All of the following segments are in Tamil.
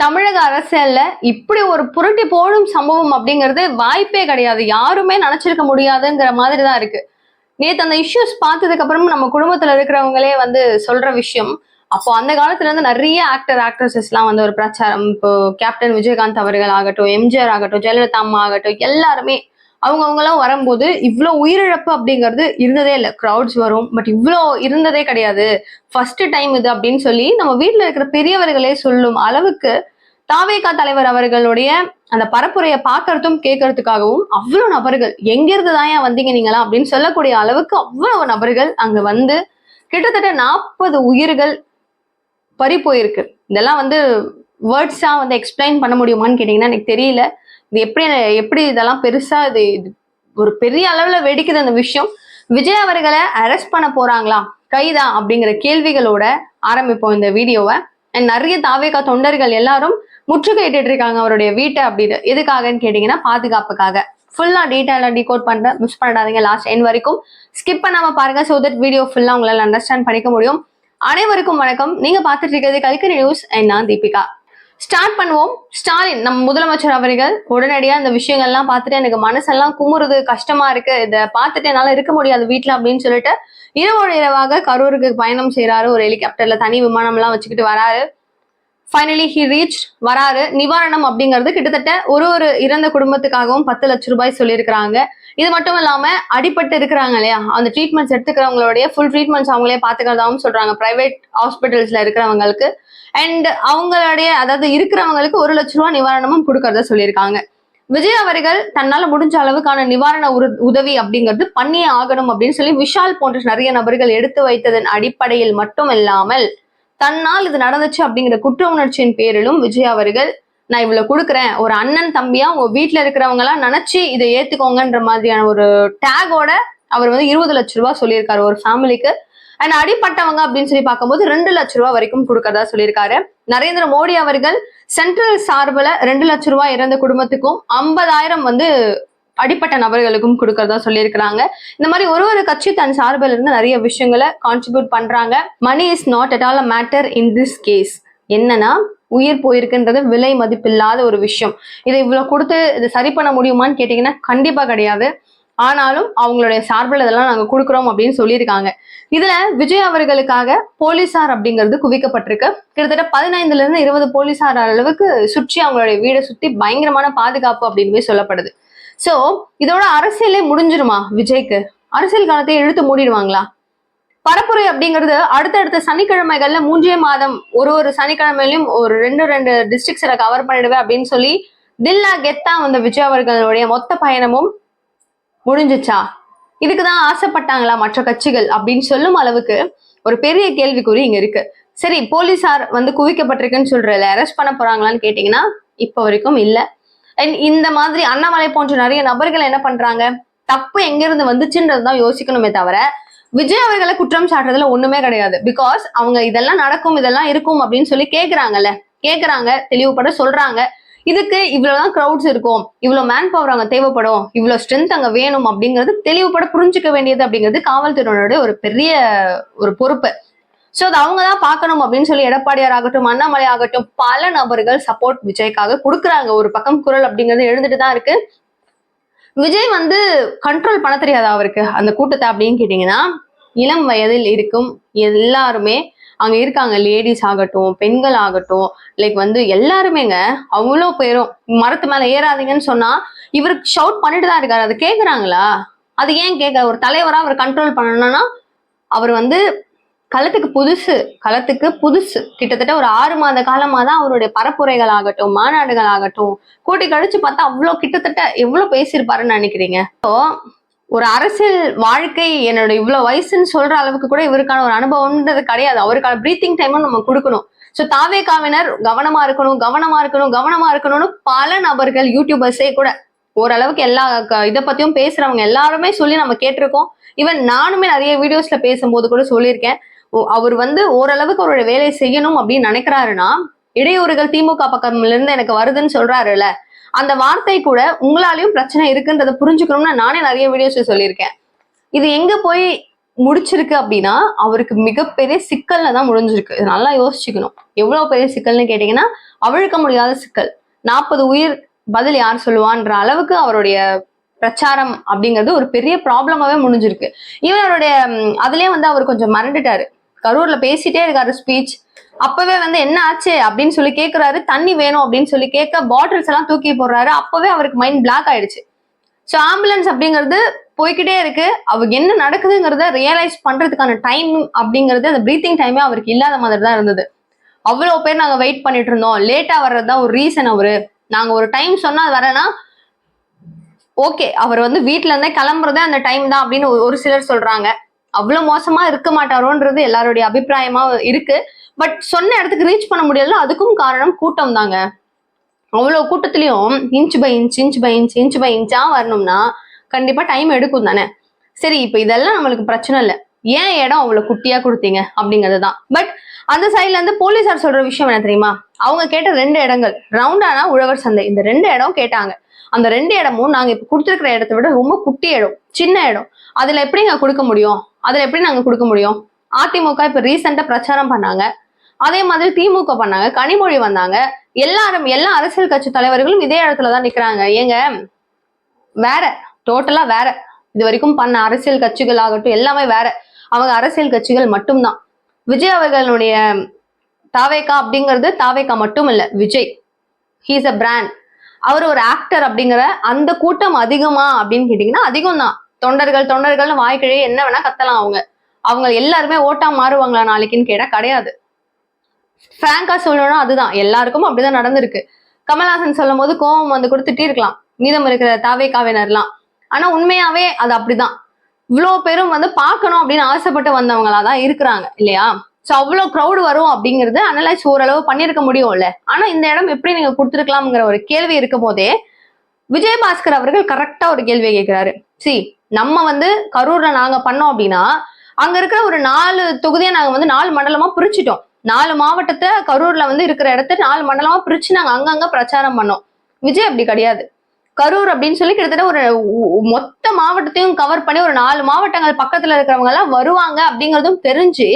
தமிழக அரசியல்ல இப்படி ஒரு புரட்டி போடும் சம்பவம் அப்படிங்கிறது வாய்ப்பே கிடையாது. யாருமே நினைச்சிருக்க முடியாதுங்கிற மாதிரி தான் இருக்கு. நேத்து அந்த இஷ்யூஸ் பார்த்ததுக்கு அப்புறமும் நம்ம குடும்பத்துல இருக்கிறவங்களே வந்து சொல்ற விஷயம். அப்போ அந்த காலத்துல இருந்து நிறைய ஆக்ட்ரஸஸ் எல்லாம் வந்து ஒரு பிரச்சாரம். இப்போ கேப்டன் விஜயகாந்த் அவர்கள் ஆகட்டும், எம்ஜிஆர் ஆகட்டும், ஜெயலலிதா அம்மா ஆகட்டும், எல்லாருமே அவங்க எல்லாம் வரும்போது இவ்வளவு உயிரிழப்பு அப்படிங்கிறது இருந்ததே இல்லை. கிரௌட்ஸ் வரும், பட் இவ்வளோ இருந்ததே கிடையாது. ஃபர்ஸ்ட் டைம் இது அப்படின்னு சொல்லி நம்ம வீட்டுல இருக்கிற பெரியவர்களே சொல்லும் அளவுக்கு தாவேகா தலைவர் அவர்களுடைய அந்த பரப்புரையை பார்க்கறதும் கேட்கறதுக்காகவும் அவ்வளவு நபர்கள் எங்கிருந்து தான் ஏன் வந்தீங்க நீங்களா அப்படின்னு சொல்லக்கூடிய அளவுக்கு அவ்வளவு நபர்கள் அங்க வந்து கிட்டத்தட்ட 40 உயிர்கள் பறி போயிருக்கு. இதெல்லாம் வந்து வேர்ட்ஸா வந்து எக்ஸ்பிளைன் பண்ண முடியுமான்னு கேட்டீங்கன்னா எனக்கு தெரியல. இது எப்படி இதெல்லாம் பெருசா இது ஒரு பெரிய அளவுல வெடிக்குது அந்த விஷயம். விஜய் அவர்களை அரெஸ்ட் பண்ண போறாங்களா, கைதா அப்படிங்கிற கேள்விகளோட ஆரம்பிப்போம் இந்த வீடியோவை. அண்ட் நிறைய தாவேகா தொண்டர்கள் எல்லாரும் முற்றுகையிட்டு இருக்காங்க அவருடைய வீட்டை அப்படின்னு. எதுக்காகன்னு கேட்டீங்கன்னா பாதுகாப்புக்காக. ஃபுல்லா டீட்டெயிலா டீகோட் பண்றேன், மிஸ் பண்ணாதீங்க, லாஸ்ட் எண்ட் வரைக்கும் ஸ்கிப் பண்ணாம பாருங்க. சோ தட் வீடியோ ஃபுல்லா உங்களால அண்டர்ஸ்டாண்ட் பண்ணிக்க முடியும். அனைவருக்கும் வணக்கம். நீங்க பார்த்துட்டு இருக்கிறது கல்கரி நியூஸ். நான் தீபிகா. ஸ்டார்ட் பண்ணுவோம். ஸ்டாலின் நம்ம முதலமைச்சர் அவர்கள் உடனடியா இந்த விஷயங்கள்லாம் பார்த்துட்டு எனக்கு மனசெல்லாம் குமுறுது, கஷ்டமா இருக்கு, இதை பார்த்துட்டு என்னால இருக்க முடியாது வீட்டுல அப்படின்னு சொல்லிட்டு இரவோடு இரவாக கரூருக்கு பயணம் செய்யறாரு. ஒரு ஹெலிகாப்டர்ல தனி விமானம் எல்லாம் வச்சுக்கிட்டு வராரு. ஃபைனலி ஹி ரீச் வராரு. நிவாரணம் அப்படிங்கிறது கிட்டத்தட்ட ஒரு இறந்த குடும்பத்துக்காகவும் 10 லட்சம் ரூபாய் சொல்லியிருக்கிறாங்க. இது மட்டும் இல்லாம அடிபட்டு இருக்கிறாங்க இல்லையா, அந்த ட்ரீட்மெண்ட்ஸ் எடுத்துக்கிறவங்களுடைய ஃபுல் ட்ரீட்மெண்ட்ஸ் அவங்களே பாத்துக்கிறதாவும் சொல்றாங்க பிரைவேட் ஹாஸ்பிட்டல்ஸ்ல இருக்கிறவங்களுக்கு. அண்ட் அவங்களுடைய அதாவது இருக்கிறவங்களுக்கு 1 லட்சம் ரூபாய் நிவாரணமும் கொடுக்கறத சொல்லியிருக்காங்க. விஜய் அவர்கள் தன்னால முடிஞ்ச அளவுக்கான நிவாரண உதவி அப்படிங்கிறது பண்ணியே ஆகணும் அப்படின்னு சொல்லி விஷால் போன்ற நிறைய நபர்கள் எடுத்து வைத்ததன் அடிப்படையில் மட்டும் இல்லாமல் தன்னால் இது நடந்துச்சு அப்படிங்கிற குற்ற உணர்ச்சியின் பேரிலும் விஜய் அவர்கள் நான் இவ்வளவு கொடுக்குறேன், ஒரு அண்ணன் தம்பியா உங்க வீட்டுல இருக்கிறவங்க எல்லாம் நினைச்சு இதை ஏத்துக்கோங்கன்ற மாதிரியான ஒரு டேகோட அவர் வந்து 20 லட்சம் ரூபாய் சொல்லியிருக்காரு ஒரு ஃபேமிலிக்கு. அண்ட் அடிப்பட்டவங்க அப்படின்னு சொல்லி பார்க்கும்போது 2 லட்சம் ரூபாய் வரைக்கும் கொடுக்கறதா சொல்லியிருக்காரு. நரேந்திர மோடி அவர்கள் சென்ட்ரல் சார்பில் 2 லட்சம் ரூபாய் இறந்த குடும்பத்துக்கும் 50,000 வந்து அடிப்பட்ட நபர்களுக்கும் கொடுக்கறதா சொல்லியிருக்கிறாங்க. இந்த மாதிரி ஒரு கட்சி தன் சார்பில் இருந்து நிறைய விஷயங்களை கான்ட்ரிபியூட் பண்றாங்க. Money is not at all a matter in this case. என்னன்னா உயிர் போயிருக்குன்றது விலை மதிப்பில்லாத ஒரு விஷயம். இதை இவ்வளவு கொடுத்து இதை சரி பண்ண முடியுமான்னு கேட்டீங்கன்னா கண்டிப்பா கிடையாது. ஆனாலும் அவங்களுடைய சார்பில் இதெல்லாம் நாங்க கொடுக்குறோம் அப்படின்னு சொல்லியிருக்காங்க. இதுல விஜய் அவர்களுக்காக போலீசார் அப்படிங்கிறது குவிக்கப்பட்டிருக்கு. கிட்டத்தட்ட 15ல இருந்து 20 போலீசார் அளவுக்கு சுற்றி அவங்களுடைய வீடை சுத்தி பயங்கரமான பாதுகாப்பு அப்படின்னு சொல்லப்படுது. சோ இதோட அரசியலே முடிஞ்சிருமா? விஜய்க்கு அரசியல் காலத்தை இழுத்து மூடிடுவாங்களா? பரப்புரை அப்படிங்கிறது அடுத்தடுத்த சனிக்கிழமைகள்ல 3 மாதம் ஒரு சனிக்கிழமையிலும் ஒரு 2 டிஸ்ட்ரிக்ட்ஸ்ல கவர் பண்ணிடுவேன் அப்படின்னு சொல்லி தில்லா கெத்தா வந்த விஜய் அவர்களுடைய மொத்த பயணமும் முடிஞ்சிச்சா? இதுக்குதான் ஆசைப்பட்டாங்களா மற்ற கட்சிகள் அப்படின்னு சொல்லும் அளவுக்கு ஒரு பெரிய கேள்விக்குறி இங்க இருக்கு. சரி, போலீசார் வந்து குவிக்கப்பட்டிருக்குன்னு சொல்றதுல அரெஸ்ட் பண்ண போறாங்களான்னு கேட்டீங்கன்னா இப்ப வரைக்கும் இல்ல. இந்த மாதிரி அண்ணாமலை போன்ற நிறைய நபர்கள் என்ன பண்றாங்க, தப்பு எங்க இருந்து வந்துச்சுன்றதுதான் யோசிக்கணுமே தவிர விஜய் அவர்களை குற்றம் சாட்டுறதுல ஒண்ணுமே கிடையாது. பிகாஸ் அவங்க இதெல்லாம் நடக்கும், இதெல்லாம் இருக்கும் அப்படின்னு சொல்லி கேக்குறாங்க, தெளிவுபட சொல்றாங்க. இதுக்கு இவ்வளவுதான் கிரௌட்ஸ் இருக்கும், இவ்வளவு மேன் பவர் அங்க தேவைப்படும், இவ்வளவு ஸ்ட்ரென்த் அங்க வேணும் அப்படிங்கிறது தெளிவுபட புரிஞ்சுக்க வேண்டியது அப்படிங்கிறது காவல்துறையினுடைய ஒரு பெரிய ஒரு பொறுப்பு. சோ அது அவங்கதான் பார்க்கணும் அப்படின்னு சொல்லி எடப்பாடியார் ஆகட்டும், அண்ணாமலை ஆகட்டும், பல நபர்கள் சப்போர்ட் விஜய்க்காக கொடுக்குறாங்க. ஒரு பக்கம் குரல் அப்படிங்கிறது எழுந்துட்டு தான் இருக்கு. விஜய் வந்து கண்ட்ரோல் பண்ண தெரியாதா அவருக்கு அந்த கூட்டத்தை அப்படின்னு கேட்டீங்கன்னா, இளம் வயதில் இருக்கும் எல்லாருமே அங்க இருக்காங்க. லேடிஸ் ஆகட்டும், பெண்கள் ஆகட்டும், லைக் வந்து எல்லாருமேங்க அவ்வளோ பேரும் மரத்து மேல ஏறாதீங்கன்னு சொன்னா இவருக்கு ஷவுட் பண்ணிட்டு தான் இருக்காரு. அது கேக்குறாங்களா? அது ஏன் கேட்க? ஒரு தலைவரா அவர் கண்ட்ரோல் பண்ணணும்னா அவர் வந்து களத்துக்கு புதுசு கிட்டத்தட்ட ஒரு 6 மாத காலமா தான் அவருடைய பரப்புரைகள் ஆகட்டும், மாநாடுகள் ஆகட்டும் கூட்டி கழிச்சு பார்த்தா அவ்வளவு கிட்டத்தட்ட எவ்வளவு பேசியிருப்பாருன்னு நினைக்கிறீங்க? ஒரு அரசியல் வாழ்க்கை என்னோட இவ்வளவு வயசுன்னு சொல்ற அளவுக்கு கூட இவருக்கான ஒரு அனுபவம்ன்றது கிடையாது. அவருக்கான பிரீத்திங் டைமும் நம்ம கொடுக்கணும். சோ தாவேகாவினர் கவனமா இருக்கணும்னு பல நபர்கள் யூடியூபர்ஸே கூட ஓரளவுக்கு எல்லா இதை பத்தியும் பேசுறவங்க எல்லாருமே சொல்லி நம்ம கேட்டிருக்கோம். ஈவன் நானுமே நிறைய வீடியோஸ்ல பேசும்போது கூட சொல்லியிருக்கேன். அவர் வந்து ஓரளவுக்கு அவரோட வேலையை செய்யணும் அப்படின்னு நினைக்கிறாருன்னா, இடையூறுகள் திமுக பக்கம்ல இருந்து எனக்கு வருதுன்னு சொல்றாருல்ல, அந்த வார்த்தை கூட உங்களாலையும் பிரச்சனை இருக்குன்றத புரிஞ்சுக்கணும்னு நானே நிறைய வீடியோஸ்ல சொல்லியிருக்கேன். இது எங்க போய் முடிச்சிருக்கு அப்படின்னா அவருக்கு மிகப்பெரிய சிக்கல்ல தான் முடிஞ்சிருக்கு. இது நல்லா யோசிச்சுக்கணும். எவ்வளவு பெரிய சிக்கல்னு கேட்டீங்கன்னா அவிழ்க்க முடியாத சிக்கல். 40 உயிர் பதில் யார் சொல்லுவான்ற அளவுக்கு அவருடைய பிரச்சாரம் அப்படிங்கிறது ஒரு பெரிய ப்ராப்ளமாவே முடிஞ்சிருக்கு. இவருடைய அதுலயே வந்து அவர் கொஞ்சம் மறந்துட்டாரு. கரூர்ல பேசிட்டே இருக்காரு ஸ்பீச். அப்பவே வந்து என்ன ஆச்சு அப்படின்னு சொல்லி கேட்கிறாரு. தண்ணி வேணும் அப்படின்னு சொல்லி கேட்க பாட்டில்ஸ் எல்லாம் தூக்கி போடுறாரு. அப்பவே அவருக்கு மைண்ட் பிளாக் ஆயிடுச்சு. ஸோ ஆம்புலன்ஸ் அப்படிங்கிறது போய்கிட்டே இருக்கு. அவருக்கு என்ன நடக்குதுங்கிறத ரியலைஸ் பண்றதுக்கான டைம் அப்படிங்கிறது அந்த பிரீத்திங் டைமே அவருக்கு இல்லாத மாதிரி தான் இருந்தது. அவ்வளவு பேர் நாங்க வெயிட் பண்ணிட்டு இருந்தோம். லேட்டா வர்றதுதான் ஒரு ரீசன். அவரு நாங்க ஒரு டைம் சொன்னா அது வரேன்னா ஓகே, அவர் வந்து வீட்டுல இருந்தே கிளம்புறதே அந்த டைம் தான் அப்படின்னு ஒரு சிலர் சொல்றாங்க. அவ்வளவு மோசமா இருக்க மாட்டாரோன்றது எல்லாருடைய அபிப்பிராயமா இருக்கு. பட் சொன்ன இடத்துக்கு ரீச் பண்ண முடியல. அதுக்கும் காரணம் கூட்டம் தாங்க. அவ்வளவு கூட்டத்திலயும் இன்ச் பை இன்ச்சா வரணும்னா கண்டிப்பா டைம் எடுக்கும் தானே. சரி, இப்ப இதெல்லாம் நம்மளுக்கு பிரச்சனை இல்லை. ஏன் இடம் அவ்வளவு குட்டியா கொடுத்தீங்க அப்படிங்கிறது தான். பட் அந்த சைட்ல இருந்து போலீசார் சொல்ற விஷயம் என்ன தெரியுமா? அவங்க கேட்ட 2 இடங்கள் ரவுண்டானா உழவர் சந்தை, இந்த 2 இடம் கேட்டாங்க. அந்த 2 இடமும் நாங்க இப்ப கொடுத்துருக்கிற இடத்தை விட ரொம்ப குட்டி இடம், சின்ன இடம். அதுல எப்படி கொடுக்க முடியும்? அதுல எப்படி நாங்க கொடுக்க முடியும்? அதிமுக இப்ப ரீசெண்டா பிரச்சாரம் பண்ணாங்க. அதே மாதிரி திமுக பண்ணாங்க, கனிமொழி வந்தாங்க. எல்லா அரசியல் கட்சி தலைவர்களும் இதே இடத்துலதான் நிக்கிறாங்க. ஏங்க வேற, டோட்டலா வேற. இது வரைக்கும் பண்ண அரசியல் கட்சிகள் ஆகட்டும் எல்லாமே வேற. அவங்க அரசியல் கட்சிகள் மட்டும்தான். விஜய் அவர்களுடைய தாவேகா அப்படிங்கிறது தாவேகா மட்டும் இல்ல, விஜய் ஹீஸ் அ பிராண்ட். அவர் ஒரு ஆக்டர் அப்படிங்கிற அந்த கூட்டம் அதிகமா அப்படின்னு கேட்டீங்கன்னா அதிகம் தான். தொண்டர்கள்னு வாய்க்கிழே என்ன வேணா கத்தலாம். அவங்க எல்லாருமே ஓட்டா மாறுவாங்களா நாளைக்குன்னு கேட்டா கிடையாது. பிராங்கா சொல்லணும்னா அதுதான், எல்லாருக்கும் அப்படிதான் நடந்திருக்கு. கமல்ஹாசன் சொல்லும் போது கோபம் வந்து கொடுத்துட்டே இருக்கலாம் மீதம் இருக்கிற தாவேகாவினர்லாம். ஆனா உண்மையாவே அது அப்படிதான். இவ்வளவு பேரும் வந்து பார்க்கணும் அப்படின்னு ஆசைப்பட்டு வந்தவங்களாதான் இருக்கிறாங்க இல்லையா? சோ அவ்வளவு க்ரௌடு வரும் அப்படிங்கறது அனலைஸ் ஓரளவு பண்ணிருக்க முடியும்ல. ஆனா இந்த இடம் எப்படி நீங்க கொடுத்துருக்கலாம்ங்கிற ஒரு கேள்வி இருக்கும் போதே விஜயபாஸ்கர் அவர்கள் கரெக்டா ஒரு கேள்வியை கேட்கிறாரு. நம்ம வந்து கரூர்ல நாங்க பண்ணோம் அப்படின்னா அங்க இருக்கிற ஒரு 4 தொகுதியை நாங்க வந்து 4 மண்டலமா பிரிச்சுட்டோம். 4 மாவட்டத்தை கரூர்ல வந்து இருக்கிற இடத்த 4 மண்டலமா பிரிச்சு நாங்க அங்கங்க பிரச்சாரம் பண்ணோம். விஜய் அப்படி கிடையாது. கரூர் அப்படின்னு சொல்லி கிட்டத்தட்ட ஒரு மொத்த மாவட்டத்தையும் கவர் பண்ணி ஒரு 4 மாவட்டங்கள் பக்கத்துல இருக்கிறவங்க எல்லாம் வருவாங்க அப்படிங்கறதும் தெரிஞ்சு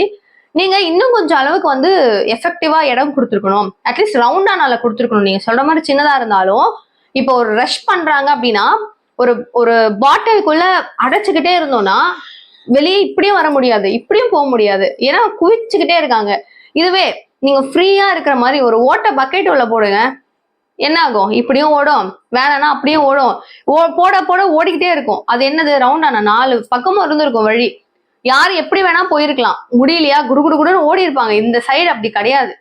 நீங்க இன்னும் கொஞ்சம் அளவுக்கு வந்து எஃபெக்டிவா இடம் கொடுத்துருக்கணும். அட்லீஸ்ட் ரவுண்டானால கொடுத்துருக்கணும். நீங்க சொல்ற மாதிரி சின்னதா இருந்தாலும் இப்போ ஒரு ரஷ் பண்றாங்க அப்படின்னா ஒரு பாட்டிலுக்குள்ள அடைச்சுக்கிட்டே இருந்தோம்னா வெளியே இப்படியும் வர முடியாது, இப்படியும் போக முடியாது. ஏன்னா குவிச்சுக்கிட்டே இருக்காங்க. இதுவே நீங்க ஃப்ரீயா இருக்கிற மாதிரி ஒரு ஓட்ட பக்கெட் உள்ள போடுங்க, என்ன ஆகும்? இப்படியும் ஓடும், வேணானா அப்படியும் ஓடும். போட போட ஓடிக்கிட்டே இருக்கும். அது என்னது? ரவுண்டானா 4 பக்கமும் இருந்திருக்கும் வழி. யார் எப்படி வேணா போயிருக்கலாம். முடியலையா குடுகுடுன்னு ஓடி இருப்பாங்க. இந்த சைடு அப்படி கிடையாது.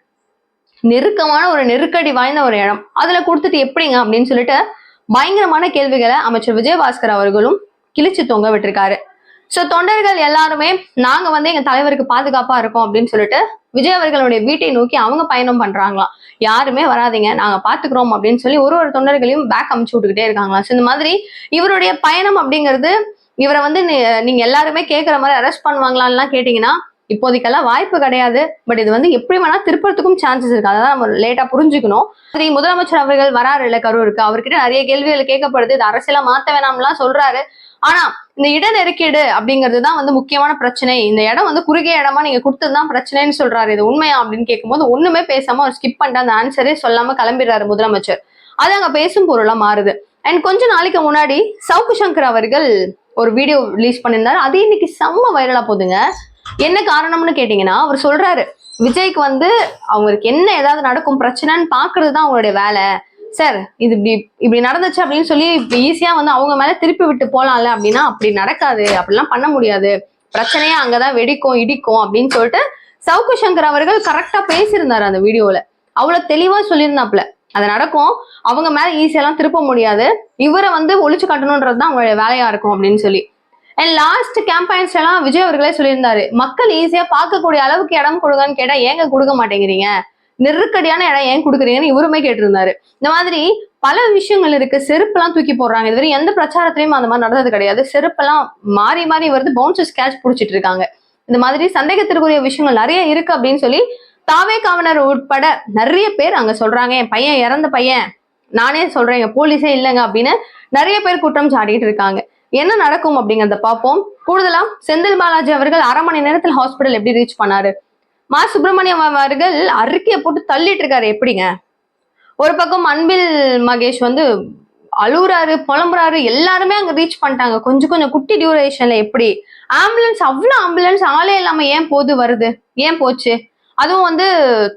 நெருக்கமான ஒரு நெருக்கடி வாய்ந்த ஒரு இடம். அதுல கொடுத்துட்டு எப்படிங்க அப்படின்னு சொல்லிட்டு பயங்கரமான கேள்விகளை அமைச்சர் விஜயபாஸ்கர் அவர்களும் கிழிச்சு தொங்க விட்டுருக்காரு. சோ தொண்டர்கள் எல்லாருமே நாங்க வந்து எங்க தலைவருக்கு பாதுகாப்பா இருக்கோம் அப்படின்னு சொல்லிட்டு விஜய் அவர்களுடைய வீட்டை நோக்கி அவங்க பயணம் பண்றாங்களாம். யாருமே வராதிங்க, நாங்க பாத்துக்கிறோம் அப்படின்னு சொல்லி ஒரு தொண்டர்களையும் பேக் அமுச்சு விட்டுக்கிட்டே இருக்காங்களாம். இந்த மாதிரி இவருடைய பயணம் அப்படிங்கிறது இவரை வந்து நீங்க எல்லாருமே கேட்கிற மாதிரி அரெஸ்ட் பண்ணுவாங்களான்லாம் கேட்டீங்கன்னா இப்போதைக்கெல்லாம் வாய்ப்பு கிடையாது. பட் இது வந்து எப்படி வேணா திருப்பறதுக்கும் சான்சஸ் இருக்கு. அதான் நம்ம லேட்டா புரிஞ்சுக்கணும். முதலமைச்சர் அவர்கள் வராரு இல்ல கரூருக்கு, அவர்கிட்ட நிறைய கேள்விகள் கேட்கப்படுது. இது அரசியலா மாத்த வேணாம்லாம் சொல்றாரு. ஆனா இந்த இட நெருக்கீடு அப்படிங்கிறது தான் வந்து முக்கியமான பிரச்சனை. இந்த இடம் வந்து குறுகிய இடமா நீங்க கொடுத்ததுதான் பிரச்சனைன்னு சொல்றாரு. இது உண்மையா அப்படின்னு கேட்கும்போது ஒண்ணுமே பேசாம ஒரு ஸ்கிப் பண்ணிட்டு அந்த ஆன்சரே சொல்லாம கிளம்பிடுறாரு முதலமைச்சர். அது அங்க பேசும் பொருளா மாறுது. அண்ட் கொஞ்ச நாளைக்கு முன்னாடி சவுக்கு சங்கர் அவர்கள் ஒரு வீடியோ ரிலீஸ் பண்ணியிருந்தாரு. அது இன்னைக்கு செம்ம வைரலா போகுதுங்க. என்ன காரணம்னு கேட்டீங்கன்னா அவர் சொல்றாரு, விஜய்க்கு வந்து அவங்களுக்கு என்ன ஏதாவது நடக்கும் பிரச்சனைன்னு பாக்குறது தான் அவங்களுடைய வேலை சார். இது இப்படி நடந்துச்சு அப்படின்னு சொல்லி ஈஸியா வந்து அவங்க மேல திருப்பி விட்டு போலாம்ல அப்படின்னா அப்படி நடக்காது, அப்படிலாம் பண்ண முடியாது, பிரச்சனையே அங்கதான் வெடிக்கும் இடிக்கும் அப்படின்னு சொல்லிட்டு சவுக்கு சங்கர் அவர்கள் கரெக்டா பேசியிருந்தாரு அந்த வீடியோல. அவ்வளவு தெளிவா சொல்லியிருந்தாப்ல அது நடக்கும், அவங்க மேல ஈஸியெல்லாம் திருப்ப முடியாது, இவரை வந்து ஒழிச்சு காட்டணும்ன்றதுதான் அவங்களுடைய வேலையா இருக்கும் அப்படின்னு சொல்லி. அண்ட் லாஸ்ட் கேம்பெயின்ஸ் எல்லாம் விஜய் அவர்களே சொல்லியிருந்தாரு, மக்கள் ஈஸியா பார்க்கக்கூடிய அளவுக்கு இடம் கொடுங்கன்னு கேட்டா ஏங்க கொடுக்க மாட்டேங்கிறீங்க, நெருக்கடியான இடம் ஏன் கொடுக்குறீங்கன்னு இவருமே கேட்டிருந்தாரு. இந்த மாதிரி பல விஷயங்கள் இருக்கு. செருப்பெல்லாம் தூக்கி போடுறாங்க. இதுவரை எந்த பிரச்சாரத்திலையும் அந்த மாதிரி நடந்தது கிடையாது. செருப்பெல்லாம் மாறி மாறி வருது, பவுன்சர்ஸ் கேட்ச் புடிச்சிட்டு இருக்காங்க. இந்த மாதிரி சந்தேகத்திற்குரிய விஷயங்கள் நிறைய இருக்கு அப்படின்னு சொல்லி தாவேகாவினர் உட்பட நிறைய பேர் அங்க சொல்றாங்க. என் பையன் இறந்த பையன், நானே சொல்றேன் போலீஸே இல்லைங்க அப்படின்னு நிறைய பேர் குற்றம் சாட்டிட்டு இருக்காங்க. என்ன நடக்கும் அப்படிங்கறத பார்ப்போம். கூடுதலா செந்தில் பாலாஜி அவர்கள் 1/2 மணி நேரத்தில் ஹாஸ்பிட்டல் எப்படி ரீச் பண்ணாரு, மா சுப்பிரமணியம் அவர்கள் அறிக்கையை போட்டு தள்ளிட்டு இருக்காரு. எப்படிங்க ஒரு பக்கம் அன்பில் மகேஷ் வந்து அழுகுறாரு, புலம்புறாரு, எல்லாருமே அங்க ரீச் பண்ணிட்டாங்க கொஞ்சம் கொஞ்சம் குட்டி டியூரேஷன்ல. எப்படி ஆம்புலன்ஸ், அவ்வளவு ஆம்புலன்ஸ் ஆளே இல்லாம ஏன் வருது, ஏன் போச்சு? அதுவும் வந்து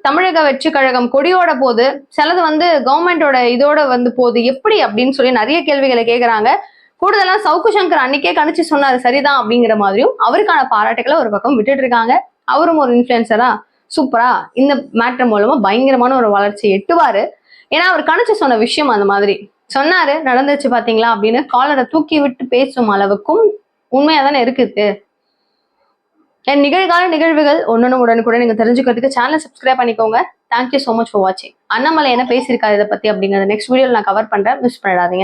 தமிழக வெற்றி கழகம் கொடியோட போது, சிலது வந்து கவர்மெண்டோட இதோட வந்து போகுது, எப்படி அப்படின்னு சொல்லி நிறைய கேள்விகளை கேட்கறாங்க. கூடுதலா சவுக்கு சங்கர் அன்னைக்கே கணிச்சு சொன்னாரு சரிதான் அப்படிங்கிற மாதிரியும் அவருக்கான பாராட்டுகளை ஒரு பக்கம் விட்டுட்டு இருக்காங்க. அவரும் ஒரு இன்ஃபுளுசரா சூப்பரா இந்த மேட்டர் மூலமா பயங்கரமான ஒரு வளர்ச்சி எட்டுவாரு. ஏன்னா அவர் கணிச்சு சொன்ன விஷயம் அந்த மாதிரி சொன்னாரு, நடந்துச்சு பாத்தீங்களா அப்படின்னு காலரை தூக்கி விட்டு பேசும் அளவுக்கும் உண்மையா தானே இருக்குது. என் நிகழ்கால நிகழ்வுகள் ஒன்னொன்னு உடனுக்குடன் நீங்க தெரிஞ்சுக்கிறதுக்கு சேனலை சப்ஸ்கிரைப் பண்ணிக்கோங்க. தேங்க்யூ சோ மச் ஃபார் வாட்சிங். அண்ணாமலை என்ன பேசியிருக்காரு இதை பத்தி அப்படிங்கறத நெக்ஸ்ட் வீடியோல நான் கவர் பண்றேன், மிஸ் பண்ணிடாதீங்க.